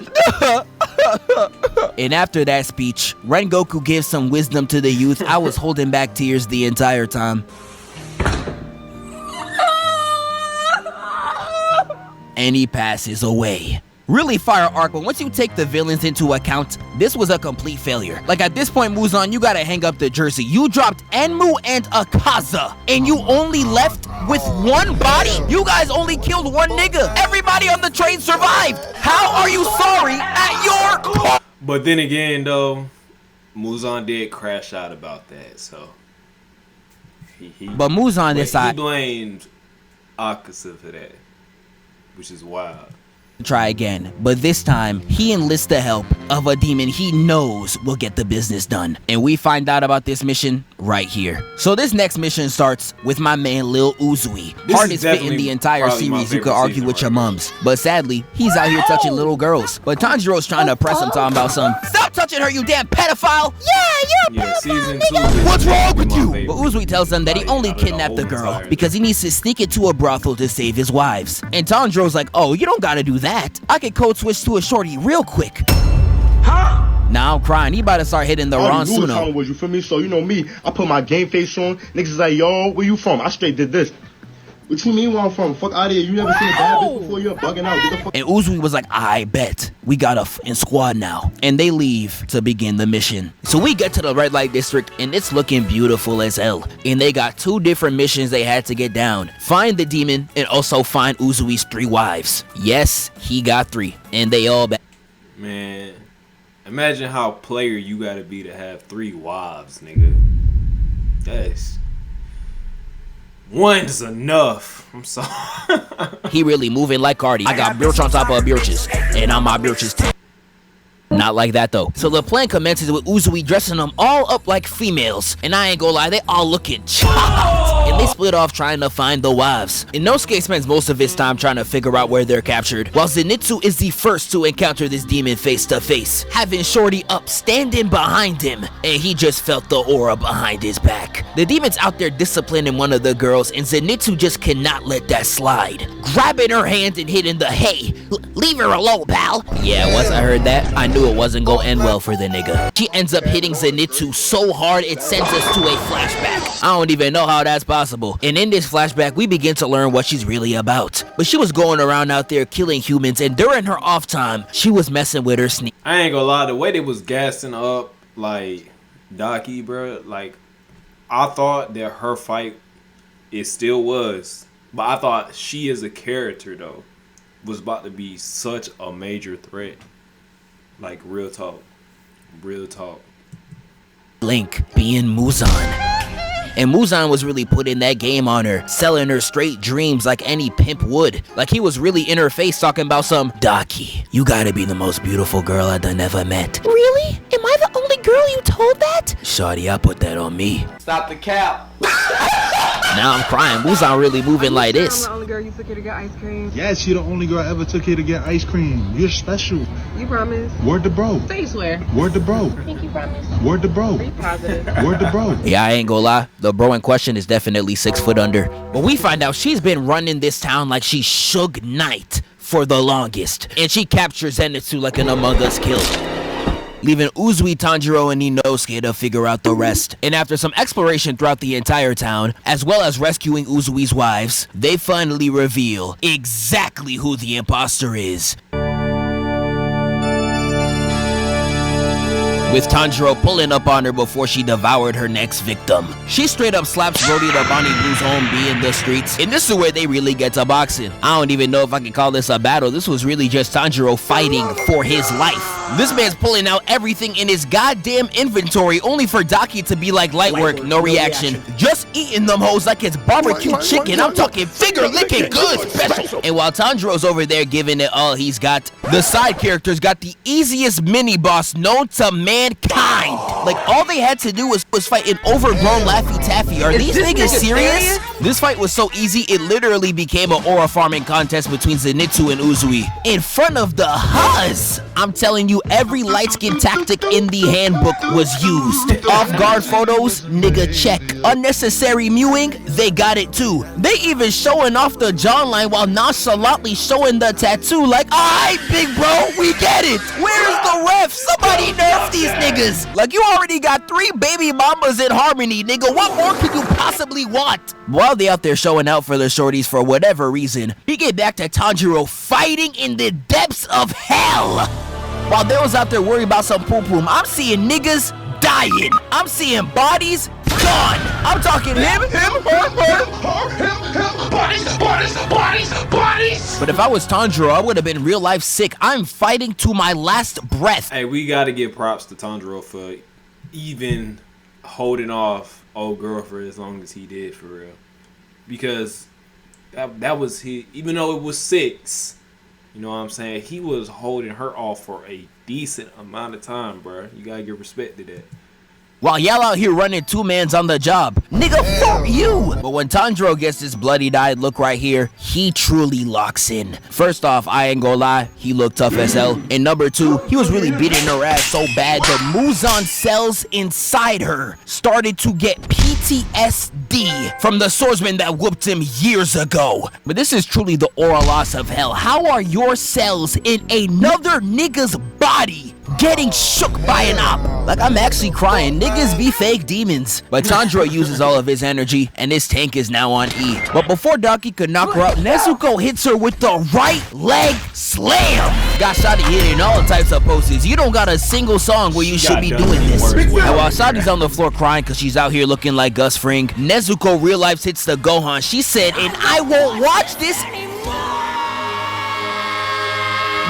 And after that speech, Rengoku gives some wisdom to the youth. I was holding back tears the entire time. And he passes away. Really fire arc, but once you take the villains into account, this was a complete failure. Like at this point, Muzan, you gotta hang up the jersey. You dropped Enmu and Akaza, and you only left with one body? You guys only killed one nigga. Everybody on the train survived. How are you sorry at your core? But then again, though, Muzan did crash out about that, so But Muzan decided he blamed Akaza for that, which is wild. Try again, but this time he enlists the help of a demon he knows will get the business done, and we find out about this mission right here. So this next mission starts with my man Lil Uzui, hardest fit in the entire series. You could argue with your mums, but sadly he's out here touching little girls. But Tanjiro's trying to press him, talking about some "Stop touching her, you damn pedophile!" Yeah, you're a season pedophile, 2. What's wrong with you? But Uzui tells them that he only kidnapped the girl because he needs to sneak into a brothel to save his wives. And Tanjiro's like, "Oh, you don't gotta do that. I can code switch to a shorty real quick." Huh? Now I'm crying. He about to start hitting the Ron Suno. Was you feel me? So you know me. I put my game face on. Niggas is like, yo, where you from? I straight did this. What you mean where I'm from? Fuck out of here. You never seen a bad bitch before? You're bugging out. Get the fuck. And Uzui was like, I bet. We got a in squad now. And they leave to begin the mission. So we get to the red light district and it's looking beautiful as hell. And they got 2 different missions they had to get down. Find the demon and also find Uzui's 3 wives. Yes, he got 3. And they all back. Man, imagine how player you gotta be to have 3 wives, nigga. That's... One's enough. I'm sorry. He really moving like Cardi. I got Birch on top of Birches, and I'm my Birches too. Not like that though. So the plan commences with Uzui dressing them all up like females. And I ain't gonna lie, they all looking chopped. And they split off trying to find the wives. Inosuke spends most of his time trying to figure out where they're captured, while Zenitsu is the first to encounter this demon face to face, having Shorty up standing behind him, and he just felt the aura behind his back. The demon's out there disciplining one of the girls, and Zenitsu just cannot let that slide, grabbing her hand and hitting the "Hey, leave her alone, pal." Yeah, once I heard that, I knew it wasn't gonna end well for the nigga. She ends up hitting Zenitsu so hard it sends us to a flashback. I don't even know how that's possible. And in this flashback, we begin to learn what she's really about. But she was going around out there killing humans, and during her off time, she was messing with her sneak. I ain't gonna lie, the way they was gassing up, like, Daki, bro, like, I thought that her fight, it still was. But I thought she as a character, though, was about to be such a major threat. Like, real talk. Real talk. Link being Muzan. And Muzan was really putting that game on her, selling her straight dreams like any pimp would. Like he was really in her face talking about some, "Daki, you gotta be the most beautiful girl I done ever met." Really? Am I the only girl you told that? Shawty, I put that on me. Stop the cap. Now I'm crying. Muzan really moving like this. I'm the only girl you took here to get ice cream. Yes, you're the only girl I ever took here to get ice cream. You're special. You promise? Word to bro. Say you swear. Word to bro. Think you promise? Word to bro. Are you positive? Word to bro. Yeah, I ain't gonna lie. The bro in question is definitely 6 foot under. But we find out she's been running this town like she's Suge Knight for the longest. And she captures Zenitsu like an Among Us kill, leaving Uzui, Tanjiro, and Inosuke to figure out the rest. And after some exploration throughout the entire town, as well as rescuing Uzui's wives, they finally reveal exactly who the imposter is. With Tanjiro pulling up on her before she devoured her next victim. She straight up slaps Brody the Bonnie Blues home in the streets, and this is where they really get to boxing. I don't even know if I can call this a battle. This was really just Tanjiro fighting for his life. This man's pulling out everything in his goddamn inventory only for Daki to be like, light work, no reaction. Just eating them hoes like it's barbecue chicken. I'm talking finger licking good special. And while Tanjiro's over there giving it all he's got, the side characters got the easiest mini boss known to mankind. Like all they had to do was fight an overgrown Laffy Taffy. Are these niggas serious? This fight was so easy it literally became an aura farming contest between Zenitsu and Uzui in front of the Huz. I'm telling you, every light skin tactic in the handbook was used. Off guard photos, nigga check. Unnecessary mewing, they got it too. They even showing off the jawline while nonchalantly showing the tattoo like, alright, big bro, we get it. Where's the ref? Somebody nerf these niggas. Like, you already got 3 baby mamas in harmony, nigga. What more could you possibly want? While they out there showing out for the shorties for whatever reason, we get back to Tanjiro fighting in the depths of hell. While they was out there worried about some poo-poom, I'm seeing niggas dying. I'm seeing bodies gone. I'm talking him, bodies. But if I was Tanjiro, I would have been real life sick. I'm fighting to my last breath. Hey, we gotta give props to Tanjiro for even holding off old girl for as long as he did, for real. Because that was he, even though it was 6. You know what I'm saying? He was holding her off for a decent amount of time, bro. You gotta give respect to that. While y'all out here running 2-mans on the job. Nigga, fuck you! But when Tanjiro gets this bloody-eyed look right here, he truly locks in. First off, I ain't gonna lie, he looked tough as hell. And number 2, he was really beating her ass so bad the Muzan cells inside her started to get PTSD from the swordsman that whooped him years ago. But this is truly the oral loss of hell. How are your cells in another nigga's body getting shook by an op? Like, I'm actually crying. Niggas be fake demons. But Tanjiro uses all of his energy, and his tank is now on E. But before Daki could knock her out, Nezuko hits her with the right leg slam. Got Shadi hitting all types of poses. You don't got a single song where you should be doing this. And while Shadi's on the floor crying because she's out here looking like Gus Fring, Nezuko real life hits the Gohan. She said, and I won't watch this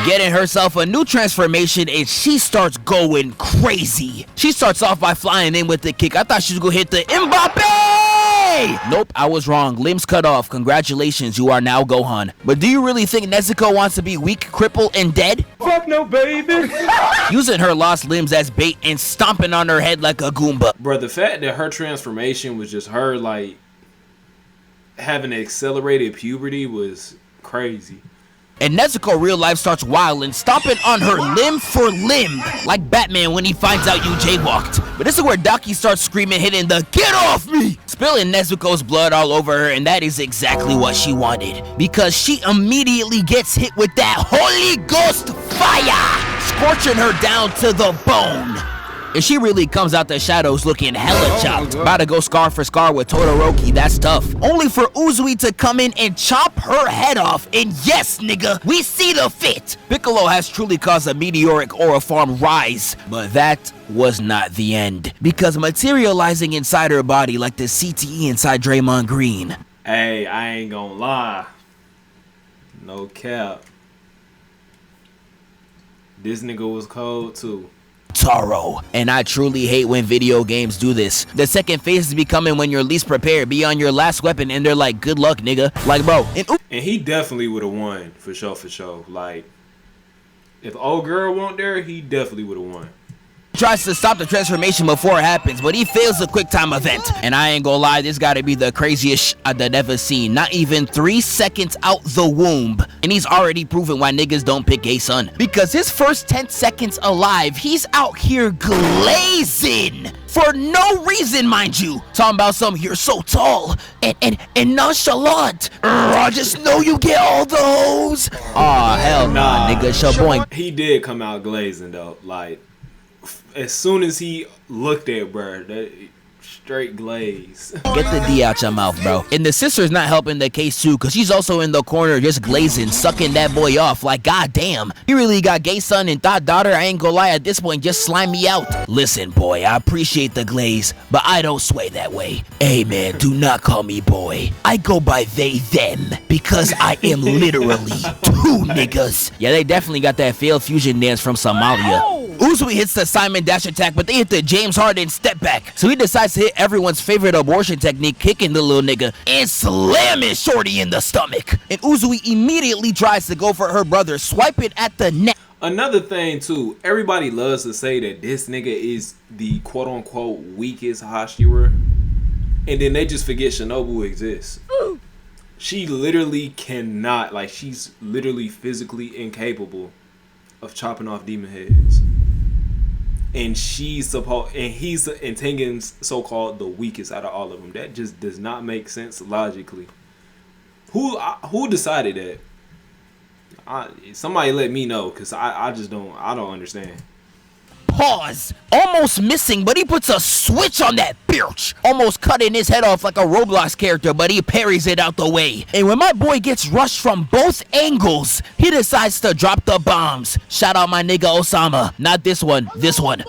getting herself a new transformation, and she starts going crazy. She starts off by flying in with the kick. I thought she was gonna hit the Mbappe! Nope, I was wrong. Limbs cut off. Congratulations, you are now Gohan. But do you really think Nezuko wants to be weak, crippled, and dead? Fuck no, baby! Using her lost limbs as bait and stomping on her head like a Goomba. Bro, the fact that her transformation was just her, like, having accelerated puberty was crazy. And Nezuko real life starts wilding, stomping on her limb for limb, like Batman when he finds out you jaywalked. But this is where Daki starts screaming, hitting the "Get off me!" spilling Nezuko's blood all over her, and that is exactly what she wanted. Because she immediately gets hit with that Holy Ghost fire, scorching her down to the bone. And she really comes out the shadows looking hella chopped. About to go scar for scar with Todoroki, that's tough. Only for Uzui to come in and chop her head off. And yes, nigga, we see the fit. Piccolo has truly caused a meteoric aura farm rise. But that was not the end. Because materializing inside her body like the CTE inside Draymond Green. Hey, I ain't gonna lie. No cap. This nigga was cold too. Taro. And I truly hate when video games do this. The second phase is becoming when you're least prepared. Be on your last weapon and they're like, good luck, nigga. Like, bro. And he definitely would have won, for sure. Like, if old girl weren't there, he definitely would have won. Tries to stop the transformation before it happens, but he fails the quick time event. And I ain't gonna lie, this gotta be the craziest shit I've ever seen. Not even 3 seconds out the womb, and he's already proven why niggas don't pick gay son. Because his first 10 seconds alive, he's out here glazing. For no reason, mind you. Talking about some, you're so tall and nonchalant. I just know you get all the hoes. Aw, hell nah, nigga, shaboing. He did come out glazing though, like, as soon as he looked at bruh, that straight glaze. Get the D out your mouth, bro. And the sister's not helping the case too, cause she's also in the corner just glazing, sucking that boy off. Like, goddamn, he really got gay son and thought daughter. I ain't gonna lie, at this point, just slime me out. Listen, boy, I appreciate the glaze, but I don't sway that way. Hey man, do not call me boy. I go by they, them, because I am literally 2 niggas. Yeah, they definitely got that failed fusion dance from Somalia. Uzui hits the Simon dash attack, but they hit the James Harden step back. So he decides to hit everyone's favorite abortion technique, kicking the little nigga and slamming Shorty in the stomach. And Uzui immediately tries to go for her brother, swiping at the neck. Another thing too, everybody loves to say that this nigga is the quote unquote weakest Hashira, and then they just forget Shinobu exists. She literally cannot, like, she's literally physically incapable of chopping off demon heads. and he's and Tengen's so-called the weakest out of all of them. That just does not make sense logically. Who decided that? Somebody let me know, because I don't understand. Pause. Almost missing, but he puts a switch on that bitch. Almost cutting his head off like a Roblox character, but he parries it out the way. And when my boy gets rushed from both angles, he decides to drop the bombs. Shout out my nigga Osama. Not this one, this one.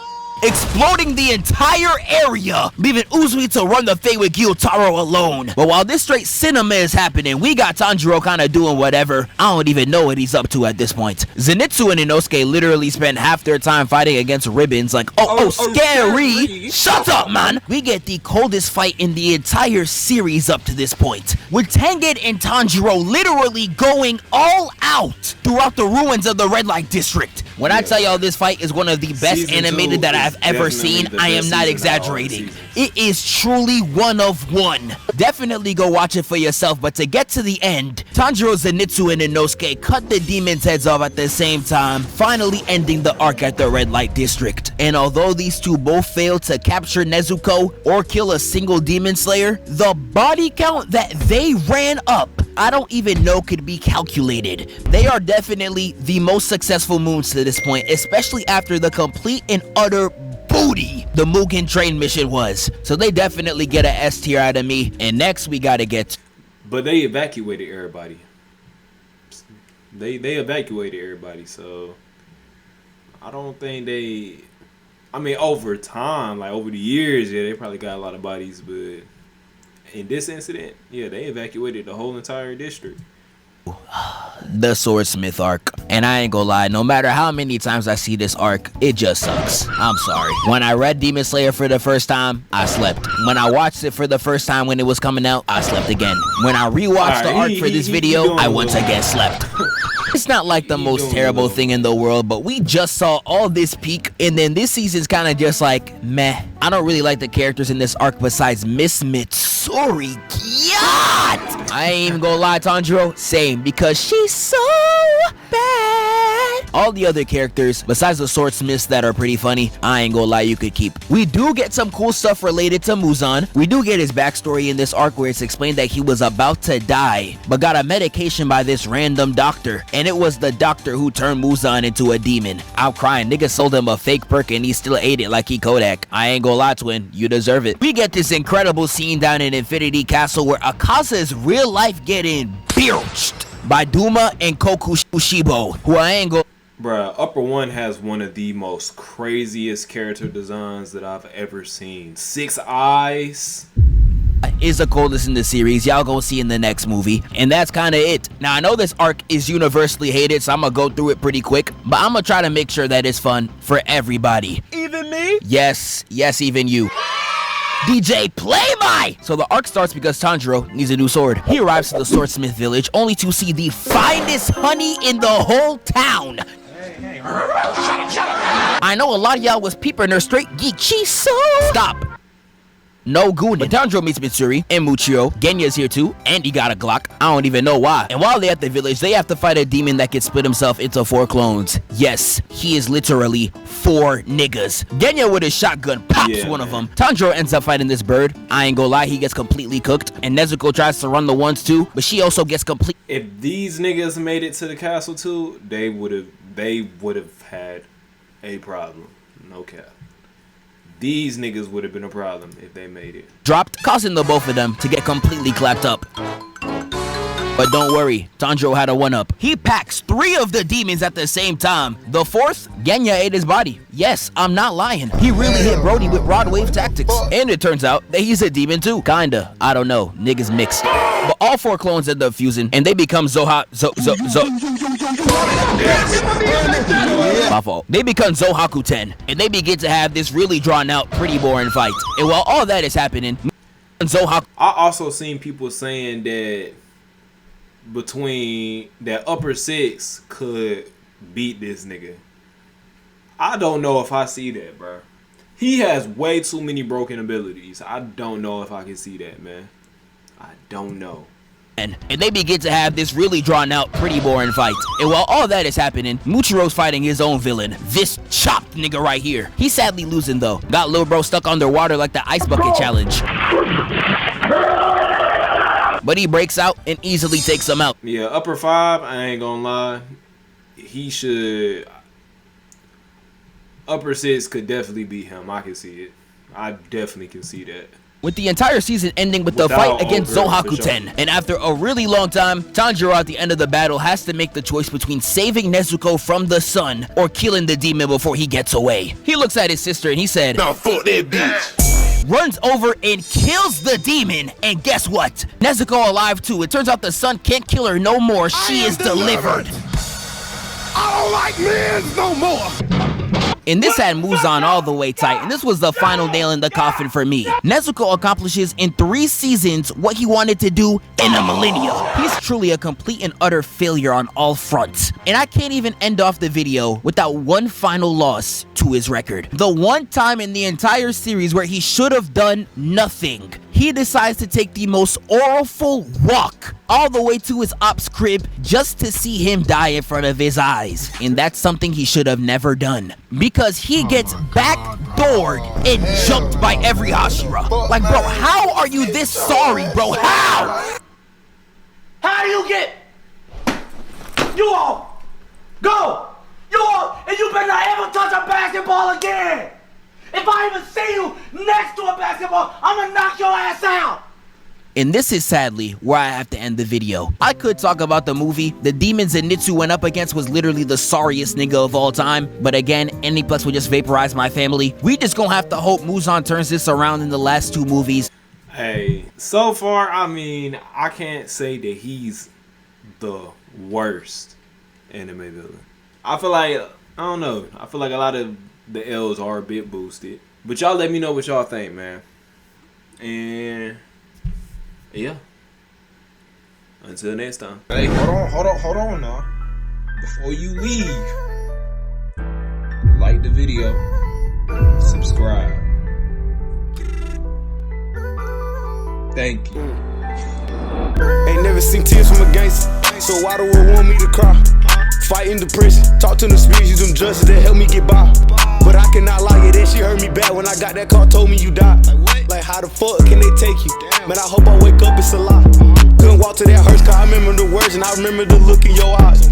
Exploding the entire area, leaving Uzui to run the fade with Gyutaro alone. But while this straight cinema is happening, we got Tanjiro kind of doing whatever. I don't even know what he's up to at this point. Zenitsu and Inosuke literally spend half their time fighting against ribbons like, scary. Shut up, man. We get the coldest fight in the entire series up to this point, with Tengen and Tanjiro literally going all out throughout the ruins of the Red Light District. When I tell y'all this fight is one of the best animated that I've ever seen, I am not exaggerating. It is truly one of one. Definitely go watch it for yourself, but to get to the end, Tanjiro, Zenitsu, and Inosuke cut the demons' heads off at the same time, finally ending the arc at the Red Light District. And although these two both failed to capture Nezuko or kill a single demon slayer, the body count that they ran up, I don't even know could be calculated. They are definitely the most successful moons to this point, especially after the complete and utter booty the Mugen Train mission was. So they definitely get an S tier out of me. And next we gotta get... But they evacuated everybody. They evacuated everybody, so I don't think they... I mean, over time, like over the years, yeah, they probably got a lot of bodies, but in this incident, yeah, they evacuated the whole entire district. The Swordsmith arc. And I ain't gonna lie, no matter how many times I see this arc, it just sucks. I'm sorry. When I read Demon Slayer for the first time, I slept. When I watched it for the first time when it was coming out, I slept again. When I rewatched the arc for this video, I once again slept. It's not like the most terrible thing in the world, but we just saw all this peak, and then this season's kind of just like, meh. I don't really like the characters in this arc besides Miss Mitsuri. God! I ain't even gonna lie, Tanjiro, same, because she's so bad. All the other characters, besides the swordsmiths that are pretty funny, I ain't gonna lie, you could keep. We do get some cool stuff related to Muzan. We do get his backstory in this arc where it's explained that he was about to die, but got a medication by this random doctor, and it was the doctor who turned Muzan into a demon. I'm crying, nigga sold him a fake perk and he still ate it like he Kodak. I ain't gonna lie, twin, you deserve it. We get this incredible scene down in Infinity Castle where Akaza's real life getting birched by Duma and Koku Shibo, who I ain't gonna... Bruh, Upper One has one of the most craziest character designs that I've ever seen. 6 eyes. Is the coldest in the series. Y'all gonna see in the next movie. And that's kind of it. Now, I know this arc is universally hated, so I'm gonna go through it pretty quick, but I'm gonna try to make sure that it's fun for everybody. Even me? Yes, even you. DJ, play my! So the arc starts because Tanjiro needs a new sword. He arrives to the swordsmith village only to see the finest honey in the whole town. Shut up. I know a lot of y'all was peeping her straight geek. She's so... Stop. No gooning. But Tanjiro meets Mitsuri and Muchio. Genya's here too, and he got a Glock. I don't even know why. And while they're at the village, they have to fight a demon that can split himself into 4 clones. Yes, he is literally 4 niggas. Genya with his shotgun pops one of them. Tanjiro ends up fighting this bird. I ain't gonna lie, he gets completely cooked. And Nezuko tries to run the ones too, but she also gets complete. If these niggas made it to the castle too, they would have had a problem. No cap. These niggas would have been a problem if they made it. Dropped, causing the both of them to get completely clapped up. But don't worry, Tanjiro had a 1-up. He packs 3 of the demons at the same time. The 4th, Genya ate his body. Yes, I'm not lying. He really hit Brody with rod wave tactics. And it turns out that he's a demon too. Kinda. I don't know. Niggas mixed. But all 4 clones end up fusing, and they become My fault. They become Zohaku 10, and they begin to have this really drawn out, pretty boring fight. And while all that is happening, Zohaku... I also seen people saying that between that upper 6 could beat this nigga. I don't know if I see that, bro. He has way too many broken abilities. I don't know if I can see that, man. I don't know. And they begin to have this really drawn out, pretty boring fight. And while all that is happening, Muchiro's fighting his own villain, this chopped nigga right here. He's sadly losing though. Got Lil Bro stuck underwater like the ice bucket challenge. But he breaks out and easily takes him out. Yeah, upper 5, I ain't gonna lie. He should. Upper 6 could definitely beat him. I can see it. I definitely can see that. With the entire season ending with the fight against Zohaku-ten. And after a really long time, Tanjiro at the end of the battle has to make the choice between saving Nezuko from the sun or killing the demon before he gets away. He looks at his sister and he said, "Now fuck that bitch." Runs over and kills the demon. And guess what? Nezuko alive too. It turns out the sun can't kill her no more. She is delivered. I don't like men no more. And this had Muzan all the way tight, and this was the final nail in the coffin for me. Nezuko accomplishes in 3 seasons what he wanted to do in a millennia. He's truly a complete and utter failure on all fronts. And I can't even end off the video without one final loss to his record. The one time in the entire series where he should have done nothing. He decides to take the most awful walk all the way to his op's crib just to see him die in front of his eyes. And that's something he should have never done. Because he gets backdoored and jumped by every Hashira. Like, bro, how are you this sorry, bro? How? How do you get? You all go. You all, and you better not ever touch a basketball again. If I even see you next to a basketball, I'm gonna knock your ass out. And this is sadly where I have to end the video. I could talk about the movie. The demons that Nitsu went up against was literally the sorriest nigga of all time. But again, Aniplex would just vaporize my family. We just gonna have to hope Muzan turns this around in the last 2 movies. Hey, so far, I mean, I can't say that he's the worst anime villain. I feel like, I don't know, I feel like a lot of the L's are a bit boosted. But y'all let me know what y'all think, man. And yeah. Until next time. Hey, hold on now. Before you leave, like the video, subscribe. Thank you. Ain't never seen tears from a gangster, so why the world want me to cry? Fighting depression, talk to the spirits, use them justice that help me get by. But I cannot lie, that she hurt me bad when I got that car, told me you died. Like how the fuck can they take you? Man, I hope I wake up, it's a lie. Couldn't walk to that hearse car, I remember the words and I remember the look in your eyes.